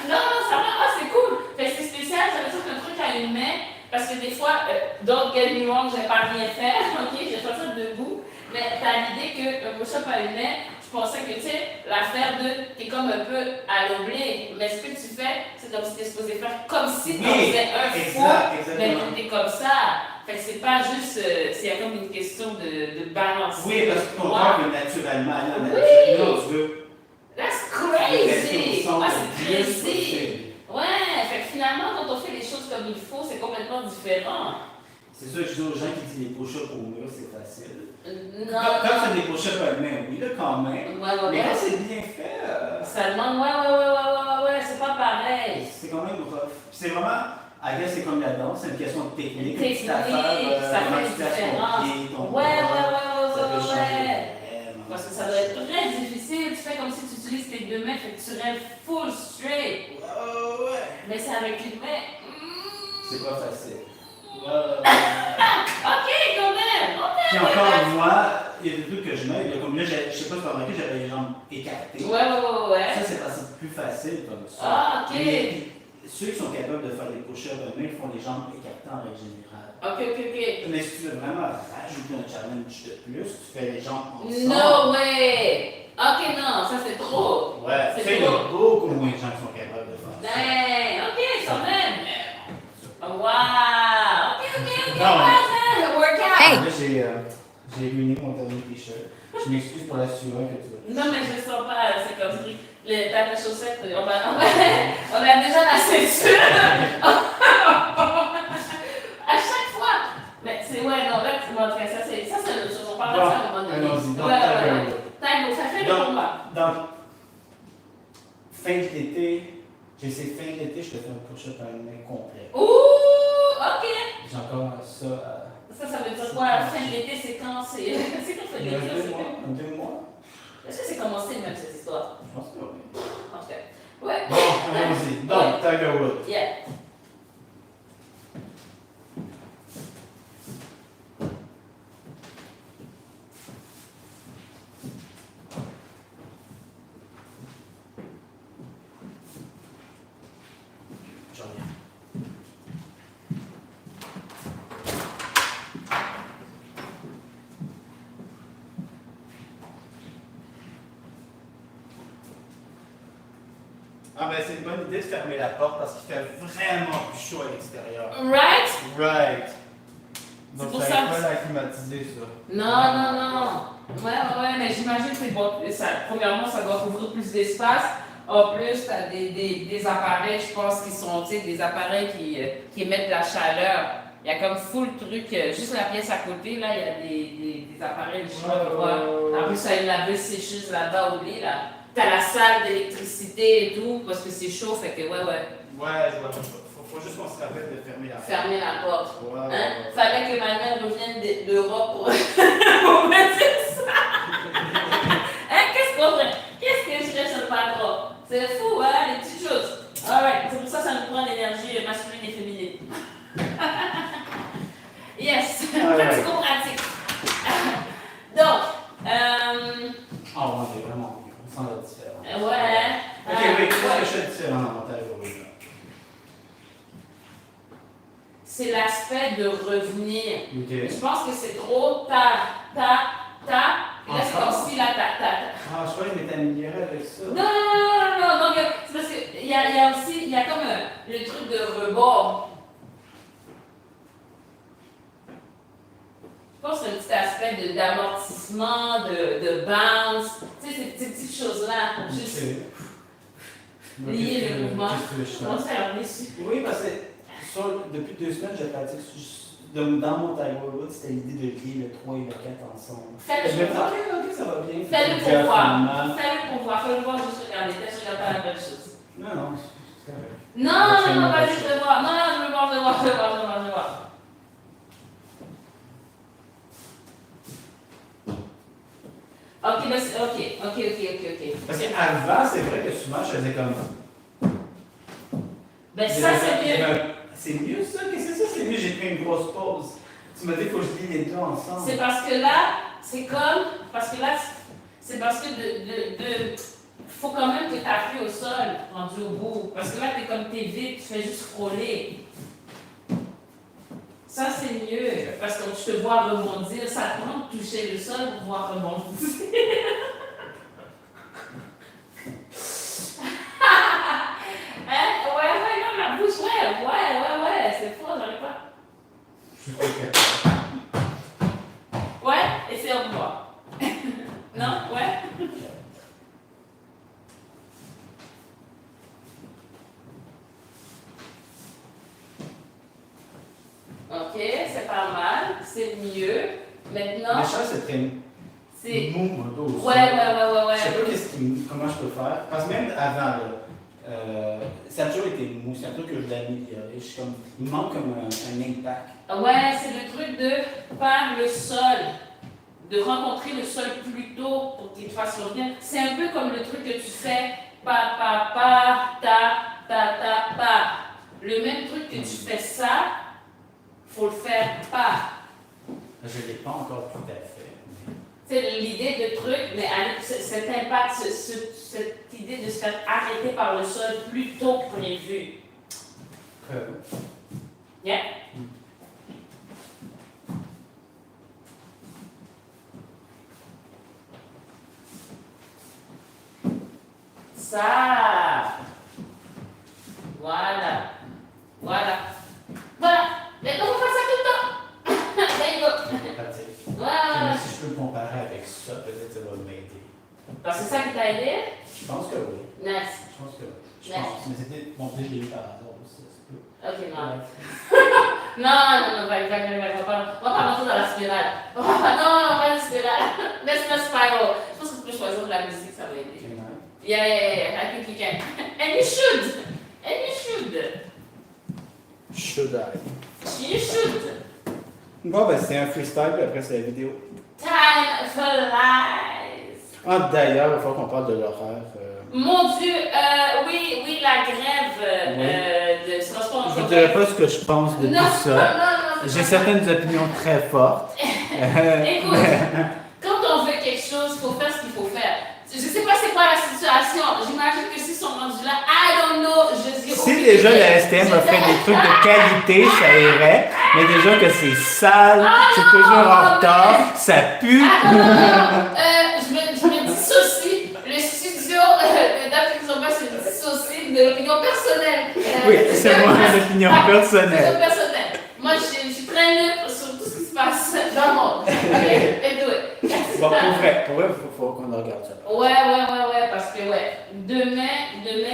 Non, ça va, c'est cool. Fait que c'est spécial, ça veut dire qu'un truc à une main, parce que des fois, don't get me wrong, je vais pas rien faire, ok, j'ai fait ça debout, mais t'as l'idée qu'un push-up à une main, je pensais que, tu sais, l'affaire de, t'es comme un peu à l'oblique, mais ce que tu fais, c'est comme si t'es supposé faire comme si t'en faisais un faux, mais t'es comme ça. Fait que c'est pas juste, c'est comme une question de balance. Oui, parce que ton corps est naturellement là. Oui. Non, tu veux. That's rester crazy! au centre Ah, le c'est plus crazy! possible. Ouais, fait que finalement, quand on fait les choses comme il faut, c'est complètement différent. C'est ça que je dis aux gens qui disent les push-ups au mur, c'est facile. Non. Quand c'est des push-ups à main, oui, là, quand même. Mais quand c'est bien fait, Ça demande, ouais, c'est pas pareil. c'est quand même rough. Puis c'est vraiment, à guess, c'est comme la danse, c'est une question de technique. Une Technique, petite affaire, ça comment fait tu une places ton différence. pied, ton Ouais, bras, ça peut changer ouais. vraiment. Parce que ça doit être très difficile. Tu fais comme si tu utilises tes deux mains, fait que tu rêves full straight. Ouais. Mais c'est avec une main. C'est pas facile. Ok, quand même. Puis encore, moi, il y a des trucs que je mets, comme là, je sais pas si tu as remarqué, j'avais les jambes écartées. Ouais. Ça, c'est parce que c'est plus facile comme ça. Ah, ok. Mais ceux qui sont capables de faire des push-ups eux-mêmes font les jambes écartées en règle générale. Ok. Mais si tu veux vraiment rajouter un challenge de plus, tu fais les jambes ensemble. No way! Ok, non, ça c'est trop. Ouais, C'est tu sais, il y a trop. beaucoup moins de gens qui sont capables de faire ça. Dang, ok, quand même. Wow! Ok, Non, le workout. Là, j'ai ruiné mon dernier t-shirt. Je m'excuse pour la sueur que tu veux. Non, mais je sens pas, c'est comme si le tas de chaussettes, on a déjà la ceinture. À chaque fois. Mais c'est, ouais, non, là, tu vois, ça c'est une autre chose, on parle de ça à un moment donné. Allons-y, donc, Ouais. Tango, ça fait le Donc, combat. Donc, fin de l'été, j'essaie fin de l'été, je te fais un push-up à une main complet. Ouh, ok. J'ai encore ça Ça veut dire quoi? La fin de l'été, c'est quand? C'est quand fin de il l'été? reste 2 mois. 2 mois. Est-ce que c'est commencé même cette histoire? Je pense que oui. En tout cas. Ouais. Bon, allons-y. Donc, Tiger Woods. Yeah. J'en reviens. Ah ben c'est une bonne idée de fermer la porte parce qu'il fait vraiment plus chaud à l'extérieur. Right? Right. C'est Donc pour ça ça va que- pas la climatiser ça. Non. Ouais, mais j'imagine que c'est bon. Premièrement, ça doit couvrir plus d'espace. En plus, tu as des appareils, je pense, qui sont, tu sais, des appareils qui émettent de la chaleur. Il y a comme full truc, juste la pièce à côté, là, il y a des appareils, je sais pas quoi. En plus, ça a une laveuse sécheuse là-bas au lit, là. T'as la salle d'électricité et tout, parce que c'est chaud, fait que ouais. Ouais, je vois. Faut juste qu'on se rappelle de fermer la porte. Fermer la porte. Ouais, Hein? Fallait que ma mère revienne d'Europe pour, pour me dire ça. Hein? Qu'est-ce que je reste pas trop? C'est fou, hein, les petites choses. Alright, c'est pour ça que ça nous prend l'énergie masculine et féminine. Yes, pratico-pratique. Donc, Ah ouais, c'est vraiment mieux. On sent la différence. ouais. Ok, oui, qu'est-ce que je fais différent dans mon taille? C'est l'aspect de revenir. Ok. Je pense que c'est trop ta. Et là, c'est comme si là, ta. Ah, je croyais que je m'étais amélioré avec ça. Non. Donc, c'est parce qu'il y a aussi, il y a comme le truc de rebord. Je pense que c'est un petit aspect d'amortissement, de bounce. Tu sais, ces petites choses-là. Juste lier le mouvement. Je pense que c'est réussi. Oui, parce que depuis 2 semaines, je pratique dans mon Tiger Woods, c'était l'idée de lier le 3 et le 4 ensemble. Fais-le Je me dis, pour voir. ok, ça va bien. Fais-le pour voir. Fais-le voir, juste regarder. Peut-être que je regarde pas la même chose. Non, c'est correct. Non, vas-y, je veux voir. Non, je veux voir. Ok. Parce qu'avant, c'est vrai que souvent, je faisais comme. Ben ça, c'est mieux. C'est mieux ça? Qu'est-ce que c'est ça? C'est mieux, j'ai pris une grosse pause. Tu m'as dit qu'il faut que je lis les deux ensemble. C'est parce que là, c'est parce que faut quand même que tu appuies au sol, rendu au bout. Parce que là, t'es vite, tu fais juste frôler. Ça, c'est mieux, parce que je te vois rebondir. Ça te prend de toucher le sol pour pouvoir rebondir. Hein? Ouais, non, la bouche, ouais, c'est faux, j'arrive pas. Je suis pas capable. Ouais, essaie de voir. Non? Ouais? Ok, c'est pas mal, c'est mieux. Maintenant, Mais ça, c'est très c'est. mou, mon dos aussi. Ouais. Je sais pas comment je peux faire. Parce que même avant, là, ça a toujours été mou. C'est un truc que je voulais améliorer. Je suis comme, il me manque comme un impact. Ouais, c'est le truc de par le sol, de rencontrer le sol plus tôt pour qu'il te fasse revenir. C'est un peu comme le truc que tu fais ta. Le même truc que tu fais ça, faut le faire pas. Je ne l'ai pas encore tout à fait. C'est l'idée de truc, mais avec cet impact, cette idée de se faire arrêter par le sol plus tôt que prévu. Yeah? Ça. Voilà. Mais on va faire ça tout le temps. There you go. Pratique. Voilà. Si je peux me comparer avec ça, peut-être ça va m'aider. Donc, c'est ça qui t'a aidé? Je pense que oui. Nice. Je pense que oui. Je Nice. pense. Mais c'était. Bon, peut-être que je l'ai eu par hasard aussi. Ça se peut. Ok, non. Non, on va pas rentrer dans la spirale. Non, pas la spirale. Laisse la spiral. Je pense que tu peux choisir de la musique, ça va aider. Okay, nice. Yeah, I think you can. And you should. Should I? You should. Bon, ben c'est un freestyle, puis après c'est la vidéo. Time flies. Ah, d'ailleurs, il faut qu'on parle de l'horaire. Mon Dieu, oui, la grève de transport en Je ne commun. dirais pas ce que je pense de Non, tout ça. non. J'ai certaines opinions très fortes. Écoute, quand on veut quelque chose, il faut faire ce qu'il faut faire. Je sais pas c'est quoi la situation. J'imagine que s'ils sont rendus là, I don't know, je dis Si déjà la STM a fait des trucs de qualité, ça irait. Mais déjà que c'est sale, c'est toujours en retard, ça pue. Je me dissocie. Le studio de Dr. Zomba se dissocie C'est moi mon opinion C'est personnelle. ça, personnel. Moi, je suis très neutre sur tout ce qui se passe dans le monde. OK? Et tout. Bon, pour vrai, faut qu'on regarde ça. Ouais, parce que, demain,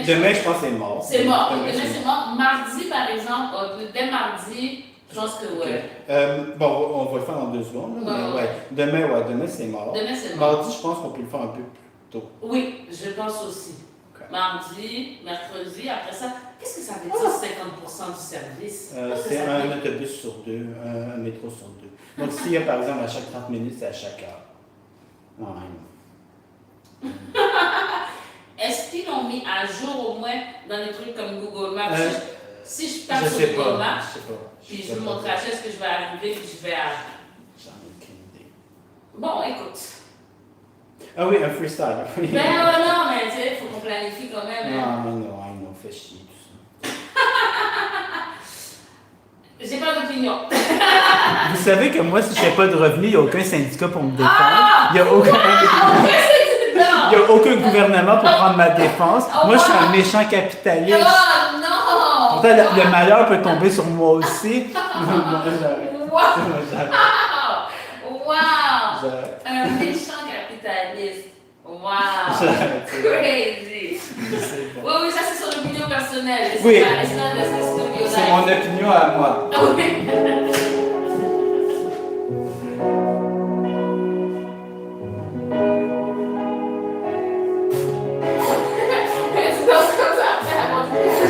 Demain, je pense que c'est mort. c'est mort. Demain, c'est c'est mort. Mardi, par exemple, dès mardi, je pense que, Bon, on va le faire dans 2 secondes. Là, mais demain, c'est mort. Demain, c'est mort. Mardi, je pense qu'on peut le faire un peu plus tôt. Oui, je pense aussi. Ok. Mardi, mercredi, après ça, qu'est-ce que ça veut dire 50% du service? Qu'est-ce que C'est ça veut un dire? autobus sur 2, un métro sur 2. Donc, s'il y a par exemple à chaque 30 minutes, c'est à chaque heure. Ouais. Est-ce qu'ils l'ont mis à jour au moins dans des trucs comme Google Maps? Si je tape Je sur sais Google pas. Maps, Je sais pas. puis je veux mon trajet, est-ce que je vais arriver, puis je vais à... J'en ai aucune idée. Bon, écoute. Ah oui, un freestyle. Oui. Ben non, mais tu sais, il faut qu'on planifie quand même. Hein. Non, fait chier tout ça. J'ai pas d'opinion. Vous savez que moi, si je n'ai pas de revenus, il n'y a aucun syndicat pour me défendre. Il n'y a aucun gouvernement pour prendre ma défense. Moi, je suis un méchant capitaliste. Oh non! Pourtant, le malheur peut tomber sur moi aussi. Moi, j'arrête. Wow! Moi, j'arrête. Wow! J'arrête. Un méchant capitaliste. Wow! J'arrête. Crazy! C'est bon. Oui, ça c'est son opinion personnelle. Oui. C'est mon opinion à moi. Oui. C'est comme ça après avoir dit que je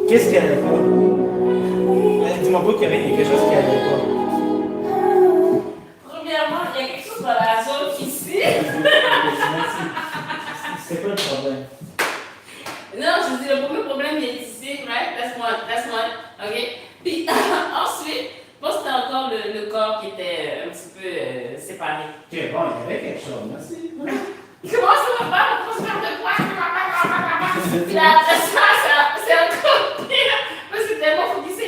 Qu'est-ce qu'elle allait pas? Dis-moi pas qu'il y avait quelque chose qui allait pas. Premièrement, il y a quelque chose dans la zone ici. C'est quoi le problème? Non, je dis le premier problème, il est ici, right? That's one, ok? Puis ensuite, je pense que c'était encore le corps qui était un petit peu séparé. Ok, bon, il y avait quelque chose, merci. Il commence à me faire de quoi? Puis là, après ça, c'est encore pire. Parce que c'est tellement focusé.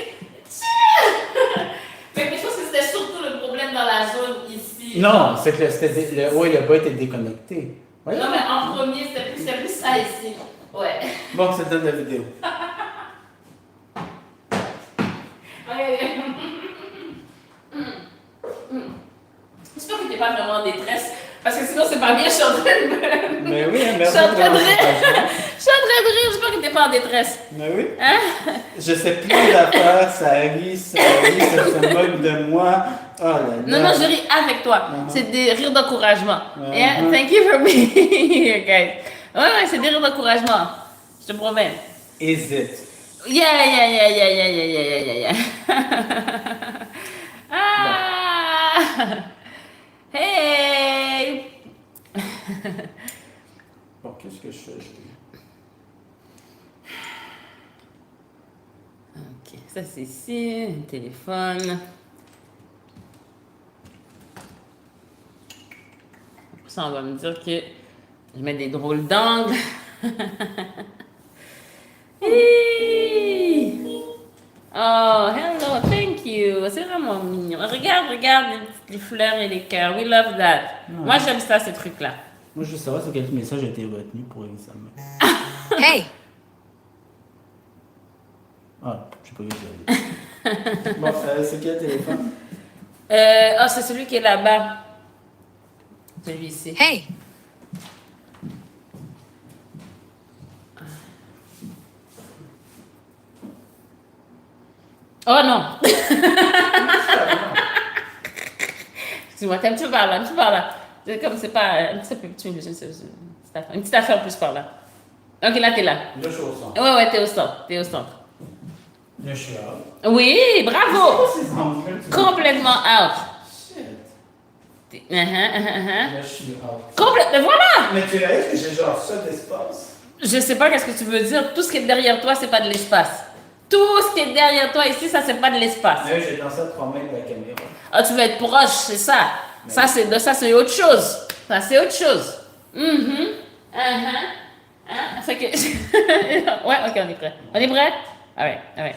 Fait que je pense que c'était surtout le problème dans la zone ici. Non, c'est que le bas était déconnecté. Voyons. Non, mais en premier, c'était plus ça ici. Ouais. Bon, c'est dans la vidéo. J'espère que tu n'es pas vraiment en détresse. Parce que sinon, c'est pas bien, je suis en train de me. Mais oui, Je merci. suis en train de rire. Je suis en train de rire, j'espère que tu n'es pas en détresse. Mais oui. Hein? Je sais plus d'affaires, ça rit, ça se moque de moi. Oh là là. Non, non, je ris avec toi. Uh-huh. C'est des rires d'encouragement. Uh-huh. Yeah? Thank you for being here, guys. Ouais, c'est des rires d'encouragement. Je te promets. Is it? Yeah. Ah! Hey! Bon, qu'est-ce que je fais? Ok, ça c'est ici, un téléphone. Ça, on va me dire que je mets des drôles d'angles. Hey! Oh, hello, thank you. C'est vraiment mignon. Regarde les fleurs et les cœurs. We love that. Ouais. Moi, j'aime ça, ces trucs-là. Moi, je veux savoir si quel message a été retenu pour l'examen. Hey! Ah, je sais pas ce que j'ai. Bon, c'est quel téléphone? Oh, c'est celui qui est là-bas. Celui-ci. Hey! Oh non! Excuse-moi, t'es un petit peu par là, C'est comme c'est pas un petit peu une petite affaire plus par là. Ok, là, t'es là. Là, je suis au centre. Ouais, t'es au centre. Là, je suis là. Oui, bravo! C'est angles. Complètement out. Shit. Uh-huh. Là, je suis out. Complètement, voilà! Mais tu réalises que j'ai genre ça d'espace? Je sais pas qu'est-ce que tu veux dire. Tout ce qui est derrière toi, c'est pas de l'espace. Tout ce qui est derrière toi ici, ça, c'est pas de l'espace. Mais j'ai dansé à 3 mètres de la caméra. Ah, tu veux être proche, c'est ça. Ça, c'est autre chose. Ça, c'est autre chose. Hein? Fait que... ouais, ok, on est prêt. On est prêt? Alright.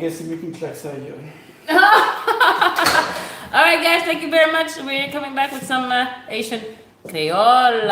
guess c'est mieux qu'une claque ça gueule. All right, guys, thank you very much. We're coming back with some Asian Creole.